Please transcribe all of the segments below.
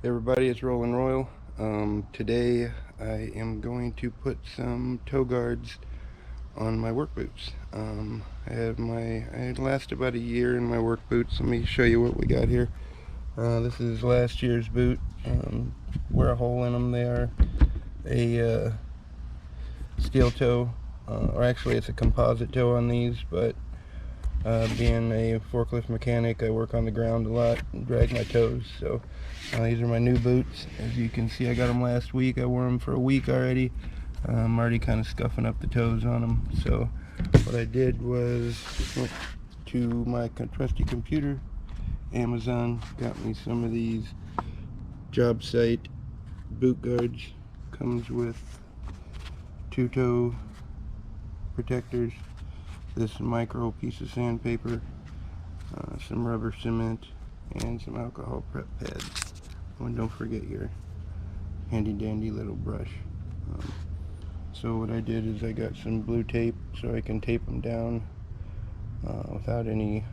Everybody, it's Rolling Royal. Today I am going to put some toe guards on my work boots. I last about a year in my work boots. Let me show you what we got here. This is last year's boot. Wear a hole in them. They are a steel toe, or actually it's a composite toe on these, but being a forklift mechanic, I work on the ground a lot and drag my toes. So these are my new boots. As you can see, I got them last week. I wore them for a week already. I'm already kind of scuffing up the toes on them. So what I did was went to my trusty computer, Amazon, got me some of these Jobsite boot guards. Comes with two toe protectors, this micro piece of sandpaper, some rubber cement, and some alcohol prep pads. And don't forget your handy dandy little brush. So what I did is I got some blue tape so I can tape them down without any,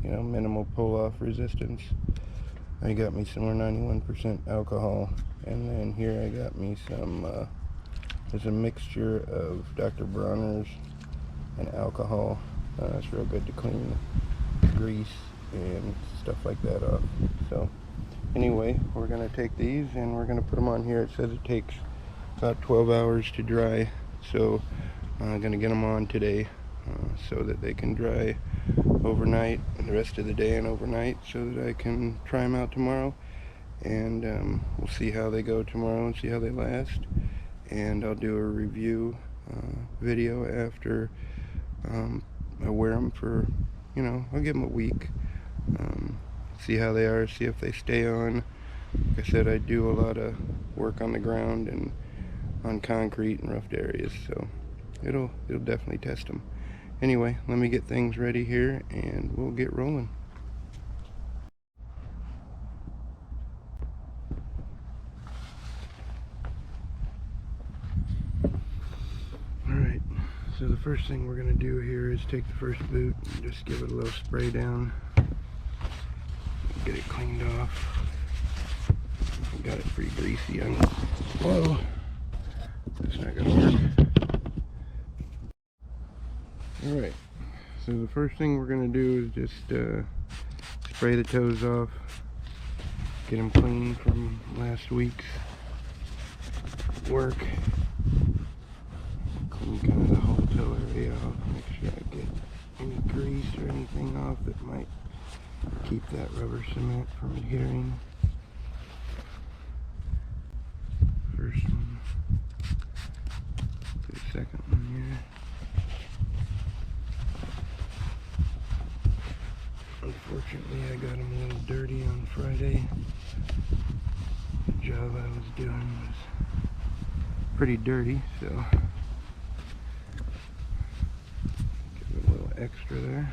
minimal pull-off resistance. I got me some more 91% alcohol, and then here I got me some, there's a mixture of Dr. Bronner's and alcohol. It's real good to clean grease and stuff like that off. So anyway, we're going to take these and we're going to put them on here. It says it takes about 12 hours to dry, so I'm going to get them on today so that they can dry overnight, the rest of the day and overnight, so that I can try them out tomorrow, and we'll see how they go tomorrow and see how they last, and I'll do a review video after I wear them for, I'll give them a week, see how they are, see if they stay on. Like I said, I do a lot of work on the ground and on concrete and roughed areas, so it'll definitely test them. Anyway, let me get things ready here and we'll get rolling. Alright, so the first thing we're going to do here is take the first boot and just give it a little spray down. Get it cleaned off. I got it pretty greasy. Whoa! That's not going to work. Alright, so the first thing we're going to do is just spray the toes off. Get them clean from last week's work. Clean kind of the whole toe area off. Make sure I get any grease or anything off that might keep that rubber cement from adhering. First one. The second one here. Unfortunately, I got them a little dirty on Friday. The job I was doing was pretty dirty, so give it a little extra there.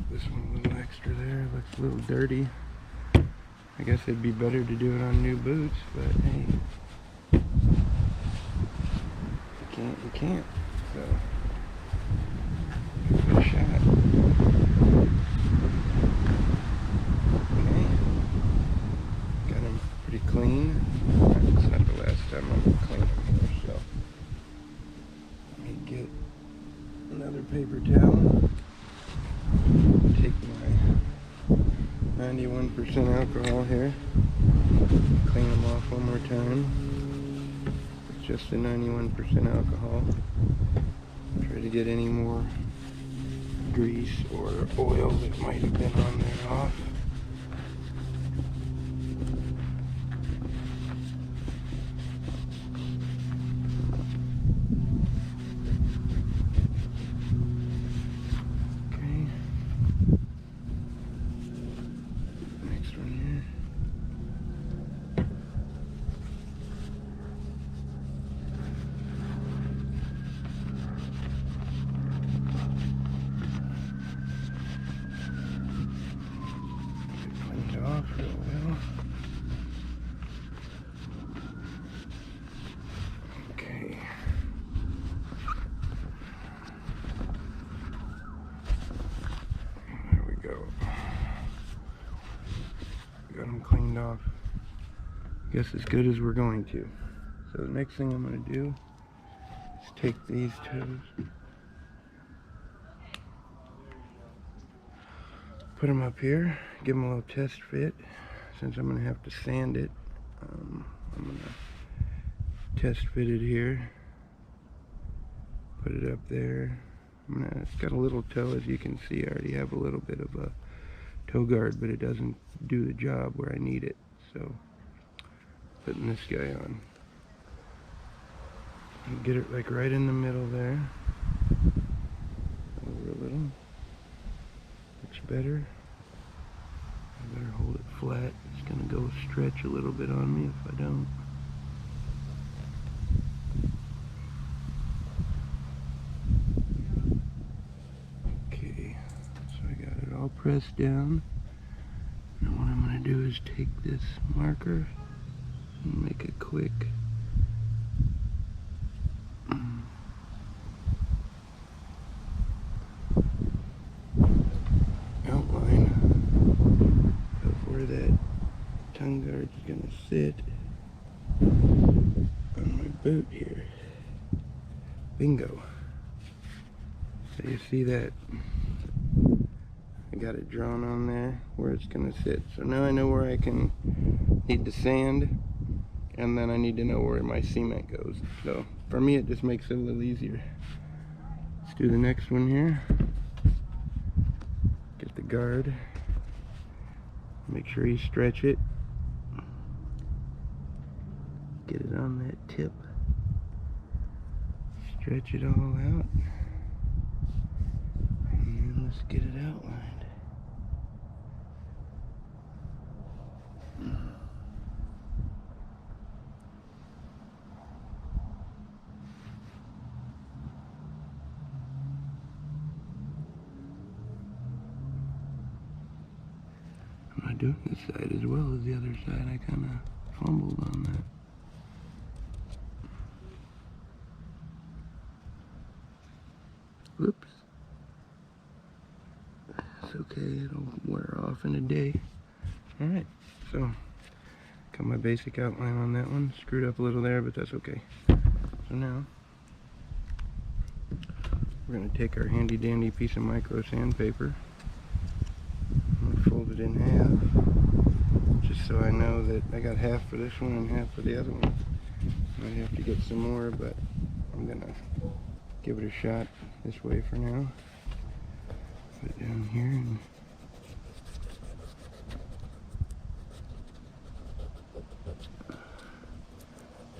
This one a little extra there, looks a little dirty. I guess it'd be better to do it on new boots, but hey, you can't, so give it a shot. Okay, got them pretty clean. It's not the last time I'm gonna clean them here, so let me get another paper towel. Take my 91% alcohol here, clean them off one more time. It's just the 91% alcohol. Try to get any more grease or oil that might have been on there off. got them cleaned off. I guess as good as we're going to. So the next thing I'm going to do is take these toes, put them up here, give them a little test fit. Since I'm going to have to sand it, I'm going to test fit it here, put it up there. It's got a little toe, as you can see. I already have a little bit of a toe guard, but it doesn't do the job where I need it. So putting this guy on, and get it like right in the middle there, over a little, much better. I better hold it flat. It's gonna go stretch a little bit on me if I don't. Okay, so I got it all pressed down. Now what I'm gonna do is take this marker and make a quick outline of where that tongue guard is gonna sit on my boot here. Bingo. So you see that? I got it drawn on there where it's gonna sit. So now I know where I need to sand, and then I need to know where my cement goes. So for me, it just makes it a little easier. Let's do the next one here. Get the guard. Make sure you stretch it. Get it on that tip. Stretch it all out. And then let's get it outlined. I'm not doing this side as well as the other side. I kind of fumbled on that. Whoops. It's okay, it'll wear off in a day. Alright, so got my basic outline on that one. Screwed up a little there, but that's okay. So now we're going to take our handy dandy piece of micro sandpaper. I'm going to fold it in half, just so I know that I got half for this one and half for the other one. Might have to get some more, but I'm going to give it a shot this way for now. Put it down here and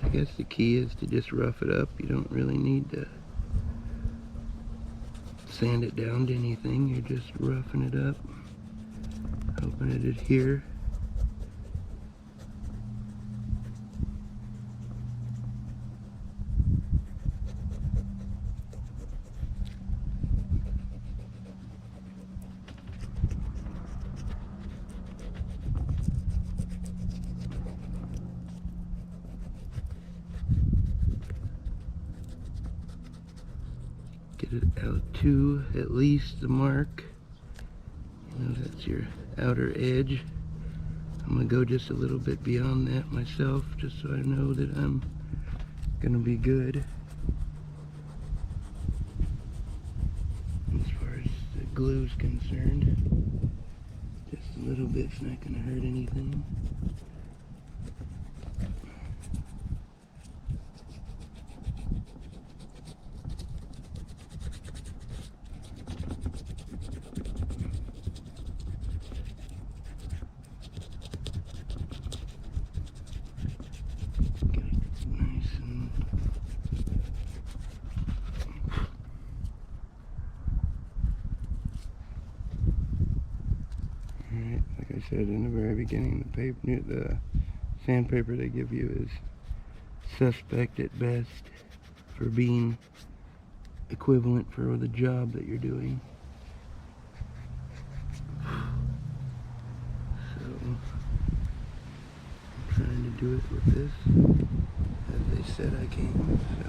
I guess the key is to just rough it up. You don't really need to sand it down to anything. You're just roughing it up, hoping it adhere. Get it out to at least the mark. You know, that's your outer edge. I'm gonna go just a little bit beyond that myself, just so I know that I'm gonna be good. As far as the glue's concerned, just a little bit's not gonna hurt anything. Alright, like I said in the very beginning, the sandpaper they give you is suspect at best for being equivalent for the job that you're doing. So, I'm trying to do it with this, as they said I can, so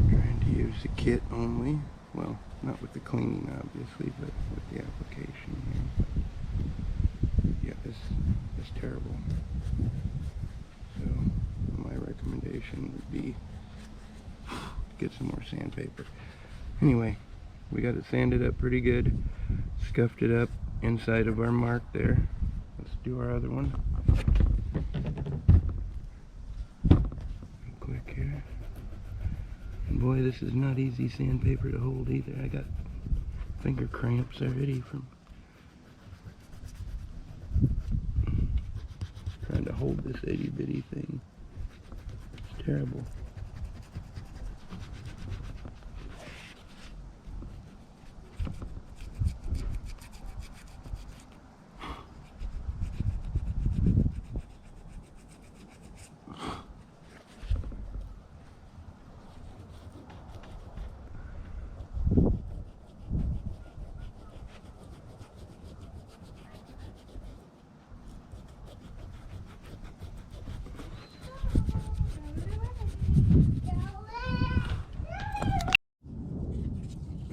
trying to use the kit only. Well, not with the cleaning obviously, but with the application here. get some more sandpaper. Anyway, we got it sanded up pretty good, scuffed it up inside of our mark there. Let's do our other one. Quick here. And boy, this is not easy sandpaper to hold either. I got finger cramps already from trying to hold this itty bitty thing. It's terrible.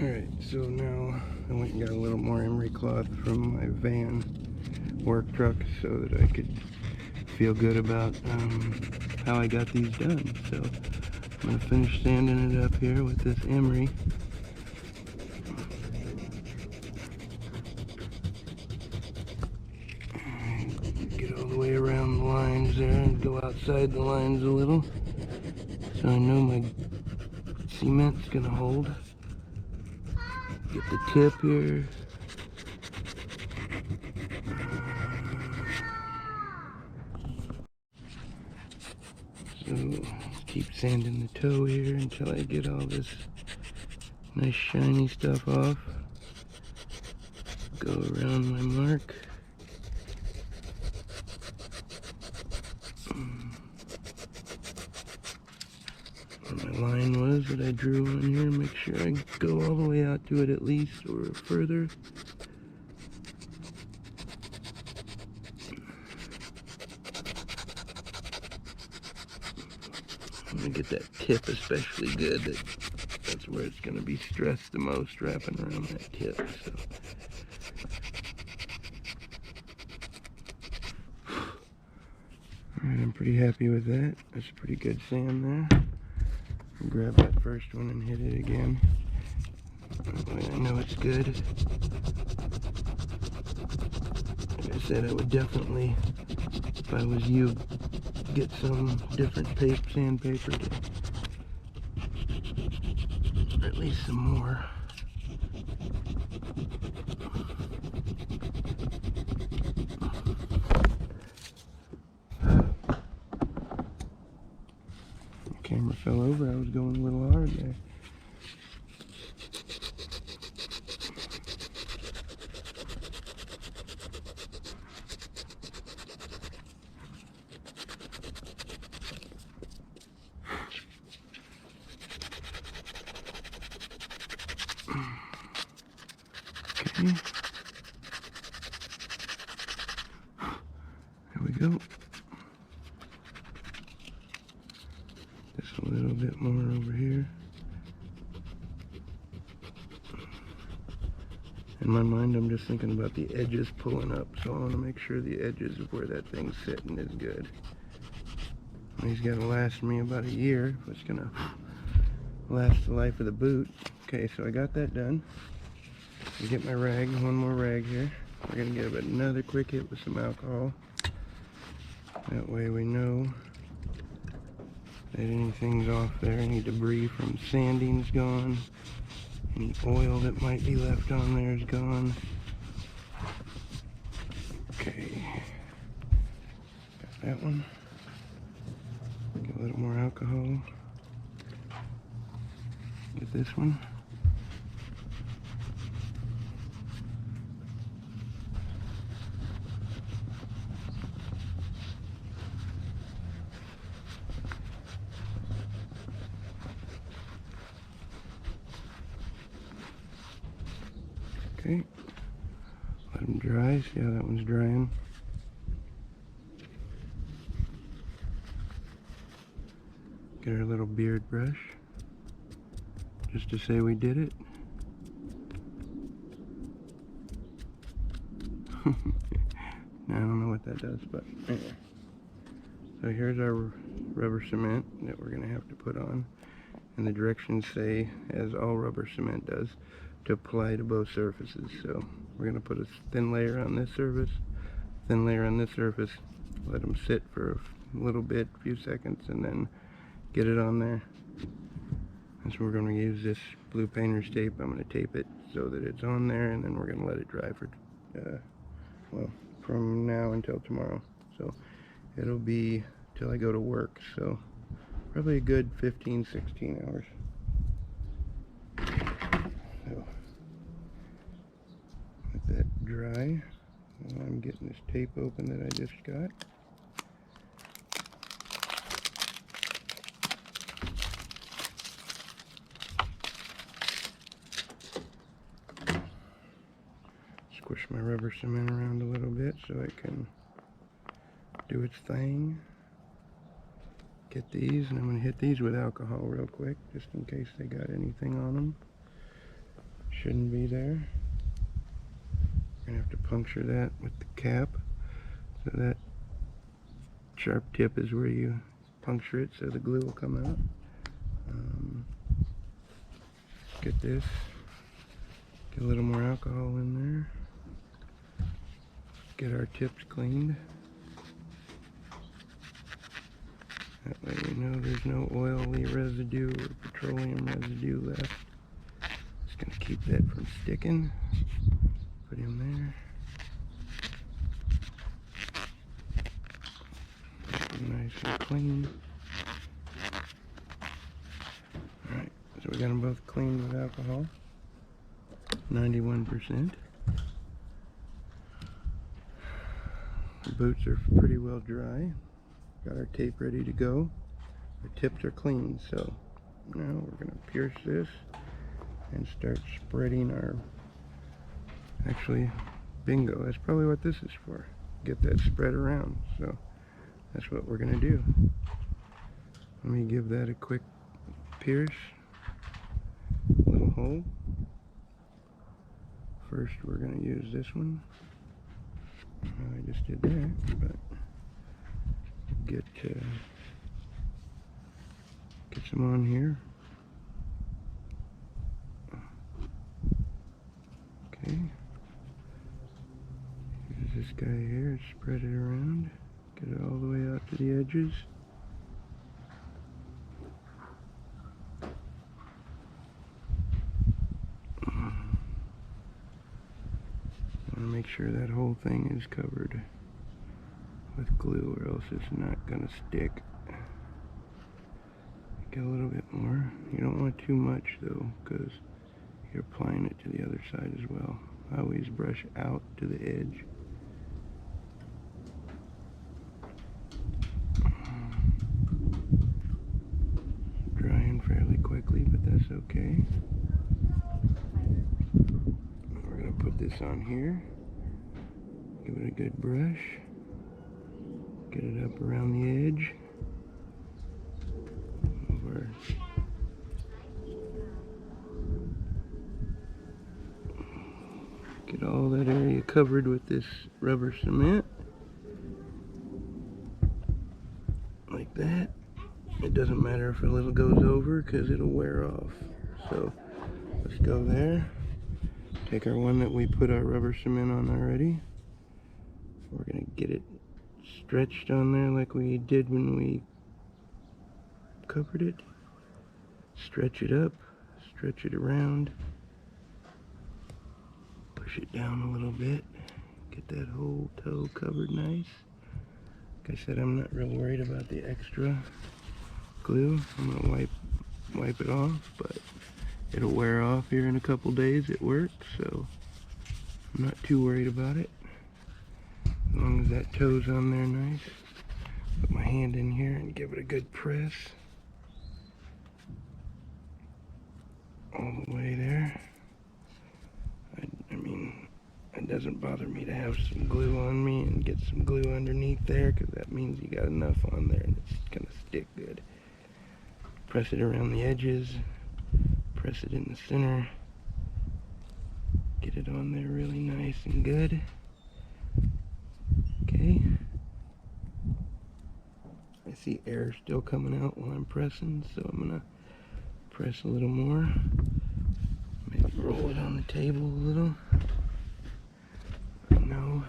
Alright, so now I went and got a little more emery cloth from my van work truck so that I could feel good about how I got these done. So I'm going to finish sanding it up here with this emery. Get all the way around the lines there and go outside the lines a little so I know my cement's going to hold. Get the tip here. So keep sanding the toe here until I get all this nice shiny stuff off. Go around my mark. Where my line was that I drew on here, make sure I go all the way out to it at least or further. I'm gonna get that tip especially good. That's where it's gonna be stressed the most, wrapping around that tip. So. Alright, I'm pretty happy with that. That's a pretty good sand there. Grab that first one and hit it again. That way I know it's good. Like I said, I would definitely, if I was you, get some different sandpaper to, or at least some more. Camera fell over. I was going a little hard there. Okay. There we go. Just a little bit more over here. In my mind, I'm just thinking about the edges pulling up, so I want to make sure the edges of where that thing's sitting is good. These got to last me about a year if it's going to last the life of the boot. Okay, so I got that done. I get my rag, one more rag here. We're going to give it another quick hit with some alcohol. That way we know that anything's off there, any debris from sanding's gone, any oil that might be left on there is gone. Okay, got that one. Get a little more alcohol. Get this one. Okay, let them dry. See how that one's drying. Get our little beard brush, just to say we did it. Now, I don't know what that does, but anyway. So here's our rubber cement that we're going to have to put on. and the directions say, as all rubber cement does, to apply to both surfaces. So we're going to put a thin layer on this surface, thin layer on this surface, let them sit for a little bit, a few seconds, and then get it on there. And so we're going to use this blue painter's tape. I'm going to tape it so that it's on there, and then we're going to let it dry for, well, from now until tomorrow. So it'll be till I go to work, so probably a good 15-16 hours. So let that dry while I'm getting this tape open that I just got. Squish my rubber cement around a little bit so it can do its thing. Get these, and I'm going to hit these with alcohol real quick, just in case they got anything on them. Shouldn't be there. We're going to have to puncture that with the cap. So that sharp tip is where you puncture it so the glue will come out. Get this. Get a little more alcohol in there. Get our tips cleaned. That way we know there's no oily residue or petroleum residue left. Just going to keep that from sticking. Put him there. Nice and clean. Alright, so we got them both cleaned with alcohol. 91%. The boots are pretty well dry. Got our tape ready to go. The tips are clean, so now we're going to pierce this and start spreading our, actually, bingo, that's probably what this is for. Get that spread around, so that's what we're going to do. Let me give that a quick pierce, little hole. First we're going to use this one. I just did that, but get some on here. Okay. Use this guy here, spread it around, get it all the way out to the edges. I want to make sure that whole thing is covered with glue, or else it's not going to stick. Get a little bit more. You don't want too much though, because you're applying it to the other side as well. I always brush out to the edge. Drying fairly quickly, but that's okay. We're going to put this on here. Give it a good brush. Get it up around the edge. Over. Get all that area covered with this rubber cement. Like that. It doesn't matter if a little goes over because it'll wear off. So let's go there. Take our one that we put our rubber cement on already. We're going to get it stretched on there like we did when we covered it. Stretch it up, stretch it around, push it down a little bit, get that whole toe covered nice. Like I said, I'm not real worried about the extra glue. I'm going to wipe it off, but it'll wear off here in a couple days at work, so I'm not too worried about it. As long as that toe's on there nice. Put my hand in here and give it a good press. All the way there. I mean, it doesn't bother me to have some glue on me and get some glue underneath there, because that means you got enough on there and it's gonna stick good. Press it around the edges. Press it in the center. Get it on there really nice and good. Okay. I see air still coming out while I'm pressing, so I'm gonna press a little more. Maybe roll it on the table a little. No,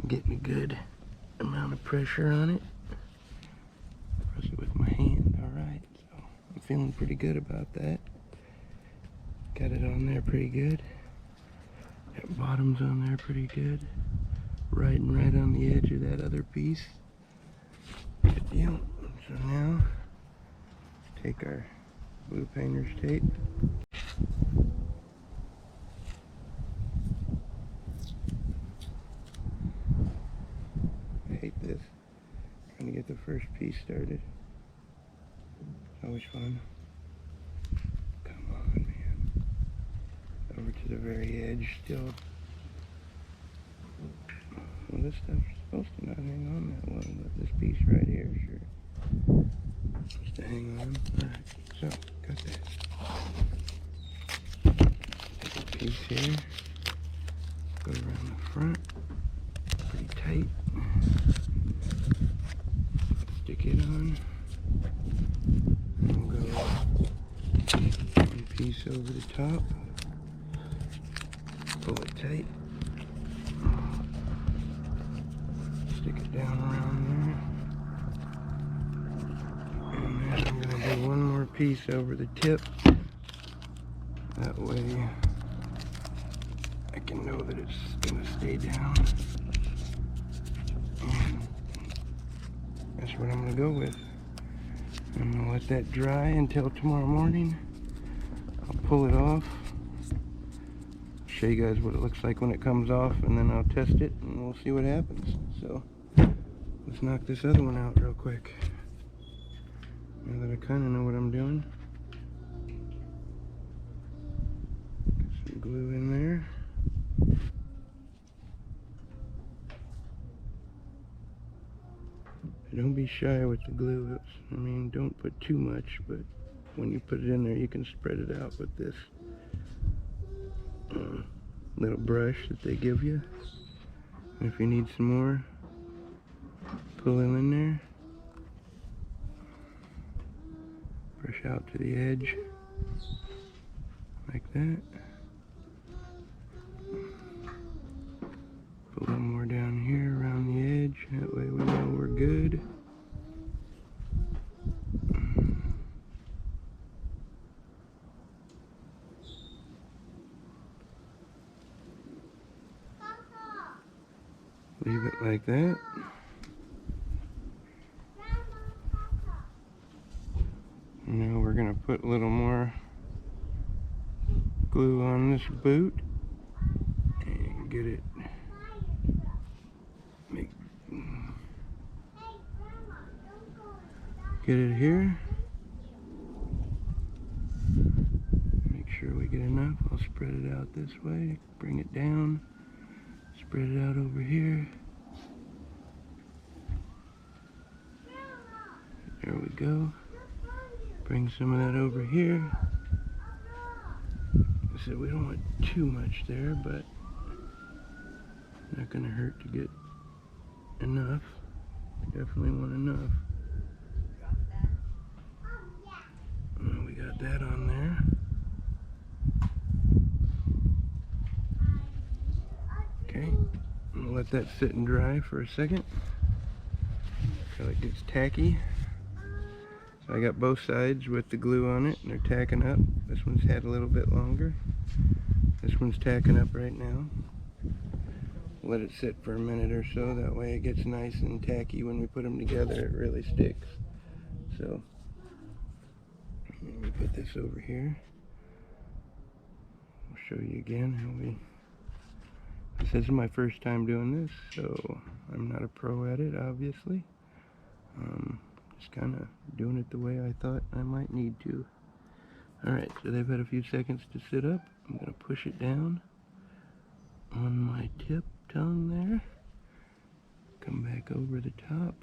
I'm getting a good amount of pressure on it. Press it with my hand, alright. So I'm feeling pretty good about that. Got it on there pretty good. That bottom's on there pretty good. Riding right on the edge of that other piece. Good deal. So now, take our blue painter's tape. I hate this. Trying to get the first piece started. It's always fun. Come on, man. Over to the very edge still. Well, this stuff's supposed to not hang on that long, but this piece right here, sure. Supposed to hang on. Alright, so, got that. Take a piece here. Go around the front. Pretty tight. Stick it on. And we'll go one piece over the top. Pull it tight. Stick it down around there. And then I'm going to do one more piece over the tip. That way I can know that it's going to stay down. And that's what I'm going to go with. I'm going to let that dry until tomorrow morning. I'll pull it off. Show you guys what it looks like when it comes off, and then I'll test it and we'll see what happens. So let's knock this other one out real quick. Now that I kind of know what I'm doing. Get some glue in there. Don't be shy with the glue. I mean, don't put too much, but when you put it in there, you can spread it out with this little brush that they give you. And if you need some more, pull them in there. Brush out to the edge, like that. Put a little more down here around the edge. That way we know we're good. Leave it like that. Now we're going to put a little more glue on this boot and get it here. Make sure we get enough. I'll spread it out this way, bring it down, spread it out over here. There we go. Bring some of that over here. I said we don't want too much there, but not gonna hurt to get enough. Definitely want enough. We got that on there. Okay, I'm gonna let that sit and dry for a second. Feel like it's tacky. So I got both sides with the glue on it and they're tacking up. This one's had a little bit longer. This one's tacking up right now. Let it sit for a minute or so, that way it gets nice and tacky. When we put them together, it really sticks. So let me put this over here. I'll show you again how this is my first time doing this, so I'm not a pro at it, obviously. Just kind of doing it the way I thought I might need to. Alright, so they've had a few seconds to sit up. I'm going to push it down on my tip tongue there. Come back over the top.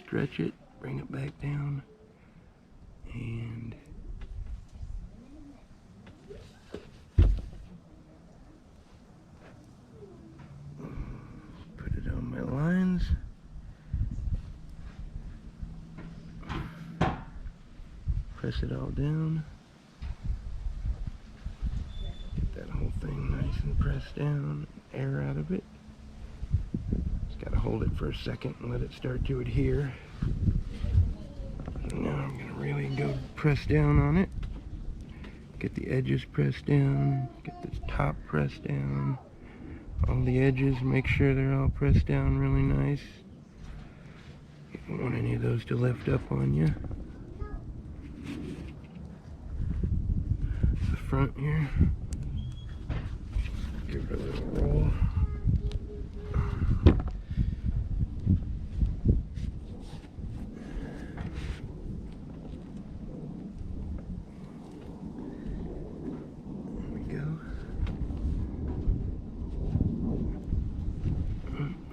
Stretch it, bring it back down. And put it on my lines. press it all down. Get that whole thing nice and pressed down, air out of it. Just gotta hold it for a second and let it start to adhere. So now I'm gonna really go press down on it. Get the edges pressed down, get the top pressed down. All the edges, make sure they're all pressed down really nice. You don't want any of those to lift up on you. The front here, give it a little roll. There we go.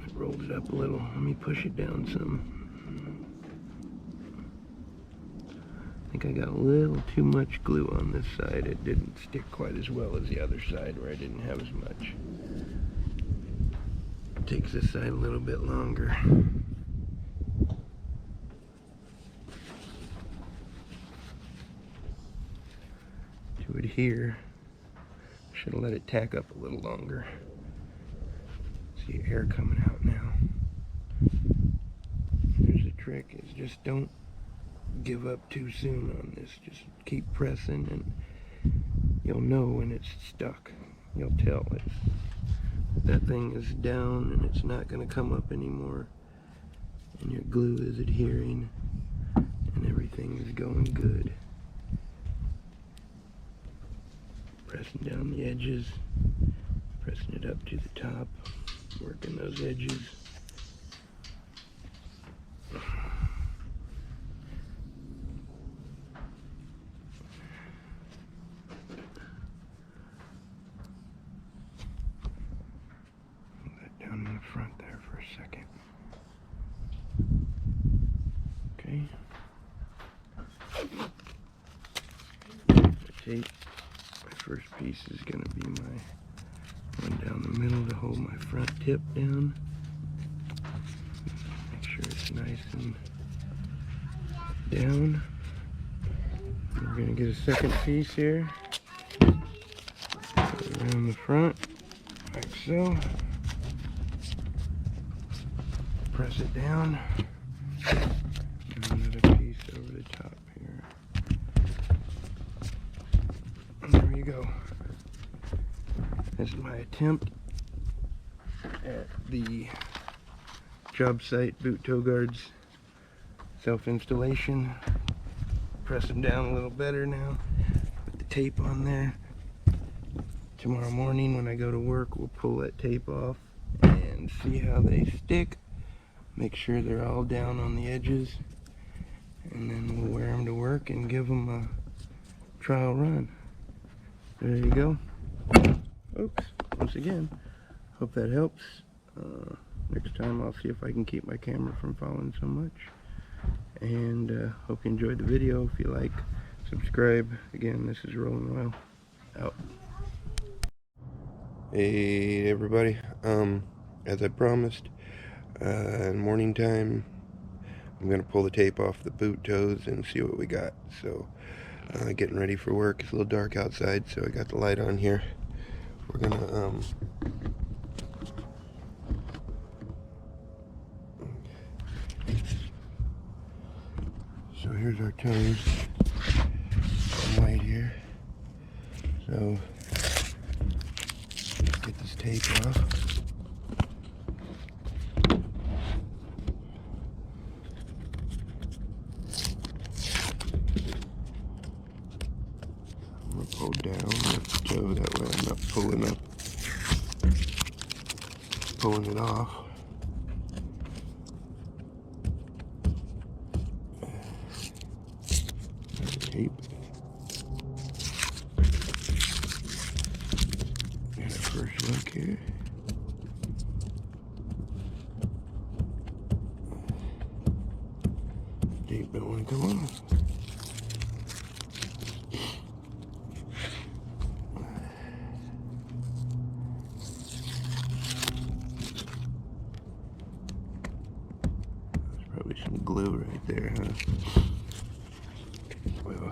It rolled it up a little. Let me push it down some. I think I got a little too much glue on this side. It didn't stick quite as well as the other side where I didn't have as much. It takes this side a little bit longer. To adhere, should have let it tack up a little longer. See air coming out now. There's the trick, is just don't give up too soon on this. Just keep pressing and you'll know when it's stuck. You'll tell that thing is down and it's not going to come up anymore, and your glue is adhering and everything is going good. Pressing down the edges, pressing it up to the top, working those edges. Down in the front there for a second. Okay. The tape, my first piece is going to be my one down the middle to hold my front tip down. Make sure it's nice and down. And we're going to get a second piece here. Around the front, like so. Press it down, and another piece over the top here. And there you go. This is my attempt at the Jobsite Boot toe guards self-installation. Press them down a little better now. Put the tape on there. Tomorrow morning when I go to work, we'll pull that tape off and see how they stick. Make sure they're all down on the edges, and then we'll wear them to work and give them a trial run. There you go. Oops, once again, hope that helps. Next time I'll see if I can keep my camera from falling so much. And hope you enjoyed the video. If you like, subscribe. Again, this is Rolling Oil, out. Hey everybody, as I promised, in morning time, I'm going to pull the tape off the boot toes and see what we got. So, getting ready for work. It's a little dark outside, so I got the light on here. We're going to, so here's our toes. White here. So, let's get this tape off. Pull down the toe, that way I'm not pulling it off. Tape. And a first look here. Tape don't want to come off. Probably some glue right there, huh? will.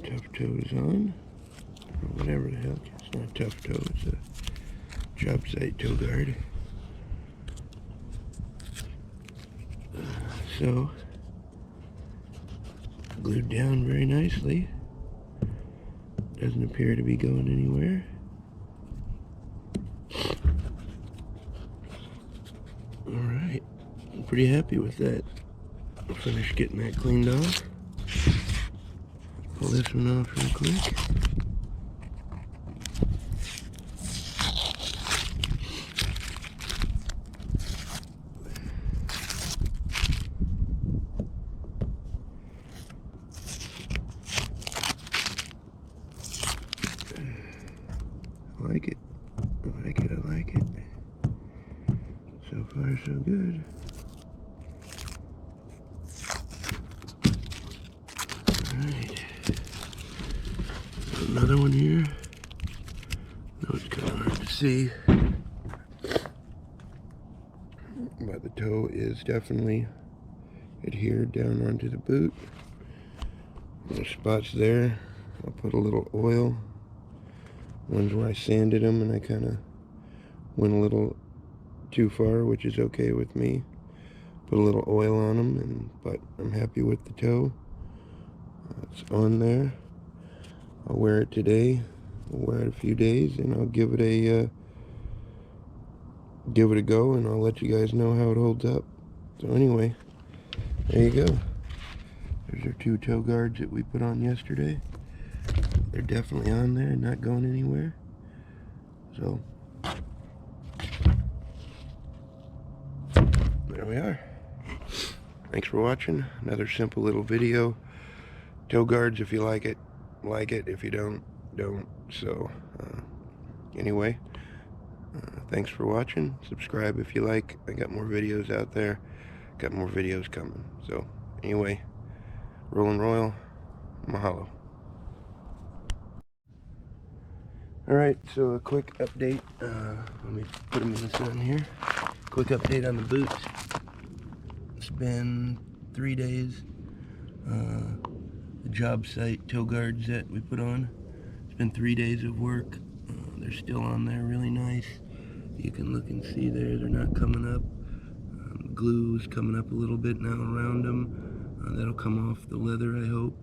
Tough toe is on, or whatever the hell. It's not a tough toe, it's a Jobsite toe guard. So, glued down very nicely. Doesn't appear to be going anywhere. Alright, I'm pretty happy with that. I'll finish getting that cleaned off. Pull this one off real quick. I like it. I like it. I like it. So far, so good. Alright. Another one here. No, it's kind of hard to see. But the toe is definitely adhered down onto the boot. There's spots there. I'll put a little oil. Ones where I sanded them and I kind of went a little too far, which is okay with me. Put a little oil on them, but I'm happy with the toe. It's on there. I'll wear it today. I'll wear it a few days, and I'll give it a go, and I'll let you guys know how it holds up. So anyway, there you go. There's our 2 toe guards that we put on yesterday. They're definitely on there, not going anywhere. So there we are. Thanks for watching. Another simple little video. Toe guards, if you like it. If you don't. So anyway, thanks for watching. Subscribe if you like. I got more videos out there. Got more videos coming. So anyway, Rollin' Royal, mahalo. Alright, so a quick update. Let me put them in the sun here. Quick update on the boots. It's been 3 days. The Jobsite toe guards that we put on. It's been 3 days of work. They're still on there, really nice. You can look and see there, they're not coming up. Glue's coming up a little bit now around them. That'll come off the leather, I hope.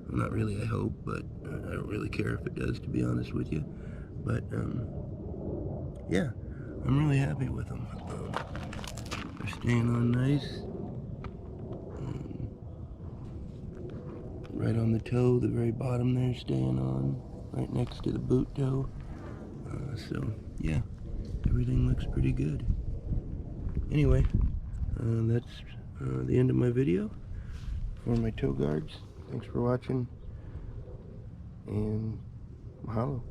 Well, not really, I hope, but I don't really care if it does, to be honest with you. But, yeah, I'm really happy with them. They're staying on nice. Right on the toe, the very bottom there, staying on. Right next to the boot toe. So, yeah, everything looks pretty good. Anyway, that's the end of my video for my toe guards. Thanks for watching, and mahalo.